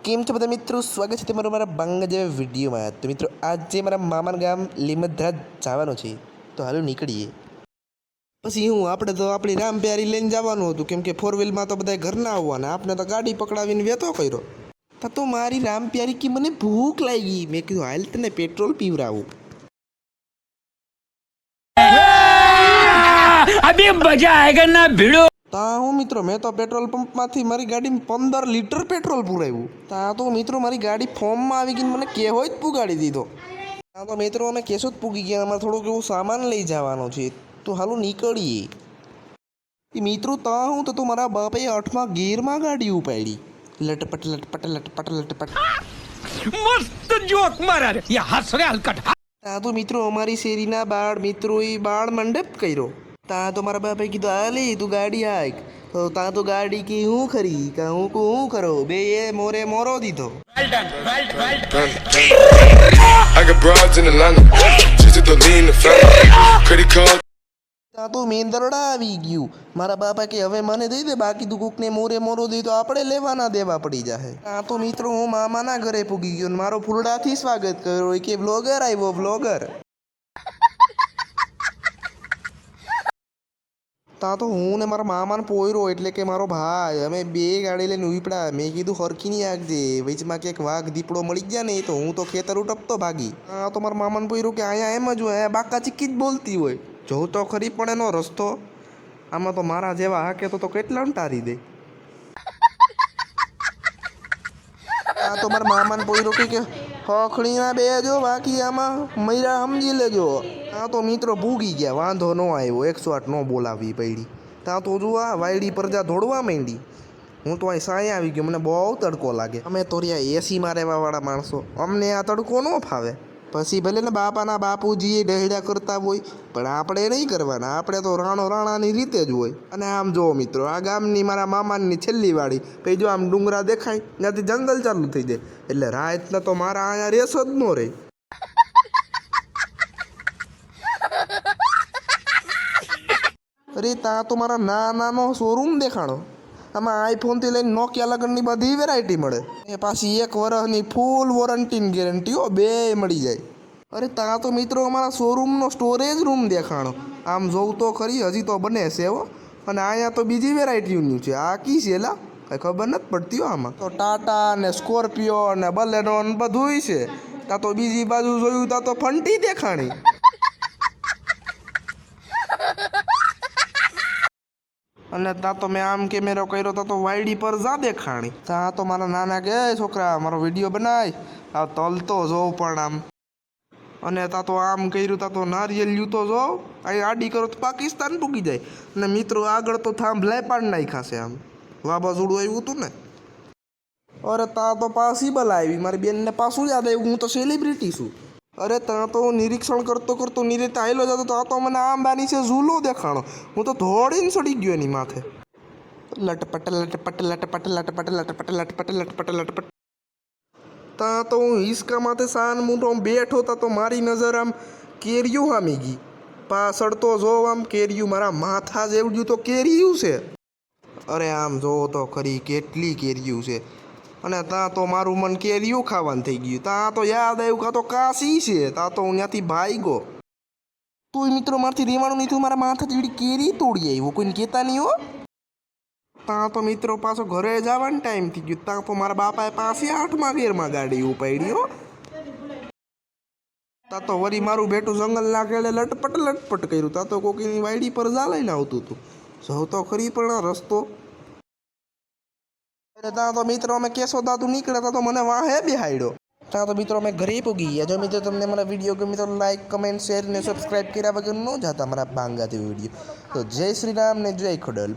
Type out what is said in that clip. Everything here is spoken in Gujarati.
કેમ છો બધા મિત્રો, સ્વાગત છે તમારું મારા બાંગા જેવા વિડીયોમાં। તો મિત્રો આજે મારા મામાના ગામ લીમધરા જવાનું છે, તો હાલો નીકળીએ। પછી આપણે તો આપણી રામ પ્યારી લઈને જવાનું હતું, કેમ કે 4 વ્હીલમાં તો બધા ઘરના આવવાના, આપણે તો ગાડી પકડાવીને વેતો કર્યો। તો મારી રામ પ્યારી કે મને ભૂખ લાગી, મેં કીધું હાલ તને પેટ્રોલ પીવરાવું। अभी मजा आएगा ना भिड़ो। તા હું મિત્રો મેં તો પેટ્રોલ પંપમાંથી મારી ગાડીમાં 15 લીટર પેટ્રોલ પુરાવ્યું। તા તો મિત્રો મારી ગાડી ફોર્મમાં આવી ગઈ, મને કહેવો જ પુગાડી દીધો। તા તો મિત્રો અમે કેશોદ પૂગી ગયા, અમારે થોડુંક એવું સામાન લઈ જવાનો છે, તો હાલો નીકળીએ। એ મિત્રો તા હું તો મારા બાપે 8મા ગિયરમાં ગાડી ઉપાડી, લટપટ લટપટ લટપટ લટપટ। मस्त जोक मारा रे, ये हंस रे हलकट। તા તો મિત્રો અમારી શેરીના બાળ મિત્રોએ બાળ મંડપ કર્યો। તા તો મારા બાપે કીધું હાલે તું ગાડી હાક, તો તા તો ગાડી की હું ખરી કા હું કો હું કરો બે એ મોરે મોરો દીધો। I got broads in Atlanta, just to lean the family, credit card. તા તો મેંદરડા આવી ગયું, મારા બાપા કે હવે મને દઈ દે, બાકી તું કોકને મોરે મોરો દઈ તો આપણે લેવાના દેવા પડી જાય। તા તો મિત્રો હું મામાના ઘરે પૂગી ગયો, મારો ફૂલડાથી સ્વાગત કર્યો કે બ્લોગર આવ્યો બ્લોગર। તા તો હું ને મારા મામાને પોયરો એટલે કે મારો ભાઈ, અમે બે ગાડી લઈને ઉપડ્યા। મેં કીધું હરખીની આગજે, વચમાં ક્યાંક વાઘ દીપડો મળી ગયા ને તો હું તો ખેતર ટપતો ભાગી। હા તો મારા મામાને પોયરો કે અહીંયા એમ જ હોય, બાકા ચીકી જ બોલતી હોય, જોઉં તો ખરી પણ એનો રસ્તો આમાં તો મારા જેવા હાકે તો કેટલા ટારી દે। હા તો મારા મામાને પોયરો કે હખણી ના બેજો, બાકી આમાં મૈરા સમજી લેજો। તા તો મિત્રો ભૂગી ગયા, વાંધો ન આવ્યો, 108 ન બોલાવી પડી। તા તો જો આ વાયડી પરજા દોડવા માંડી, હું તો અહીં સાય આવી ગયો, મને બહુ તડકો લાગે। અમે તો રહ્યા એસીમાં રહેવાવાળા માણસો, અમને આ તડકો ન ફાવે। પછી ભલે ને બાપાના બાપુજીએ ડહેડા કરતા હોય, પણ આપણે નહીં કરવાના, આપણે તો રાણો રાણાની રીતે જ હોય। અને આમ જુઓ મિત્રો, આ ગામની મારા મામાની છેલ્લી વાડી, પછી જો આમ ડુંગરા દેખાય ત્યાંથી જંગલ ચાલુ થઈ જાય, એટલે રાતને તો મારા અહીંયા રેસ જ ન રહે। અરે તા તો મારા નાનો શોરૂમ દેખાણો, આમાં આઈફોનથી લઈને નોકિયા લગનની બધી વેરાયટી મળે, એ પાછી 1 વર્ષની ફૂલ વોરંટીની ગેરંટીઓ બે મળી જાય। અરે તા તો મિત્રો અમારા શોરૂમનો સ્ટોરેજ રૂમ દેખાણો, આમ જોઉં તો ખરી હજી તો બને છે હો, અને અહીંયા તો બીજી વેરાયટીનું છે। આ કી છે એલા કંઈ ખબર નથી પડતી હો, આમાં તો ટાટા ને સ્કોર્પિયો ને બલેનો ને બધુંય છે। તા તો બીજી બાજુ જોયું તા તો ફંટી દેખાણી। અને તા તો મેં આમ કેમેરો કર્યો તા તો વાયડી પર જા દેખાણી। તા તો મારા નાના કે છોકરા મારો વિડીયો બનાય, આ તલતો જોઉં પણ આમ, અને તા તો આમ કર્યું તા તો નારિયેલ્યું તો જોઉં, અહીં આડી કરો તો પાકિસ્તાન પૂગી જાય। અને મિત્રો આગળ તો થાંભલાય પાડ નાખ્યા છે, આમ વાવાઝોડું આવ્યું હતું ને। અરે તા તો પાછી બોલાવી, મારી બેનને પાછું યાદ આવ્યું, હું તો સેલિબ્રિટી છું। અરે ત્યાં તો હું નિરીક્ષણ કરતો કરતો નીરે આવેલો જતો, તો આ તો મને આંબાની છે ઝૂલો દેખાણો, હું તો ધોડીને ચડી ગયો એની માથે, લટપટ લટપટ લટપટ લટપટ લટપટ લટપટ લટપટ લટપટ। ત્યાં તો હું હિસકા માથે સાન મૂંઢો બેઠો તા તો મારી નજર આમ કેરિયું હામી ગઈ, પાછળ તો જોવ આમ કેરિયું મારા માથા જેવડ્યું તો કેરિયું છે। અરે આમ જોવો તો ખરી કેટલી કેરિયું છે, અને ત્યાં તો મારું મન કેરીયું ખાવાનું થઈ ગયું। ત્યાં તો યાદ આવ્યું કાં તો કાશી છે, ત્યાં તો હું ત્યાંથી ભાગ્યો। તોય મિત્રો મારથી રેવાનું નહીં થયું, મારા માથા જેવી કેરી તોડી આવ્યો, કોઈને કહેતા નહીં હો। ત્યાં તો મિત્રો પાછો ઘરે જવાનો ટાઈમ થઈ ગયો, ત્યાં તો મારા બાપાએ પાછી 8મા ગિયરમાં ગાડી ઉપાડી હો। ત્યાં તો વળી મારું બેટું જંગલ નાખેલે લટપટ લટપટ કર્યું, ત્યાં તો કોકીની વાયડી પર જા લઈને આવતું હતું, સૌ તો ખરી પણ આ રસ્તો। ત્યાં તો મિત્રો અમે કેશોદ દાદુ નીકળ્યા, તો મને વાહે બેહાડ્યો। ત્યાં તો મિત્રો અમે ઘરે પૂગી ગયા। જો મિત્રો તમને મારા વિડીયો ગમે તો લાઈક કમેન્ટ શેર ને સબસ્ક્રાઈબ કર્યા વગર ન જતા મારા બાંગાથી વિડીયો। તો જય શ્રી રામ ને જય ખોડલ।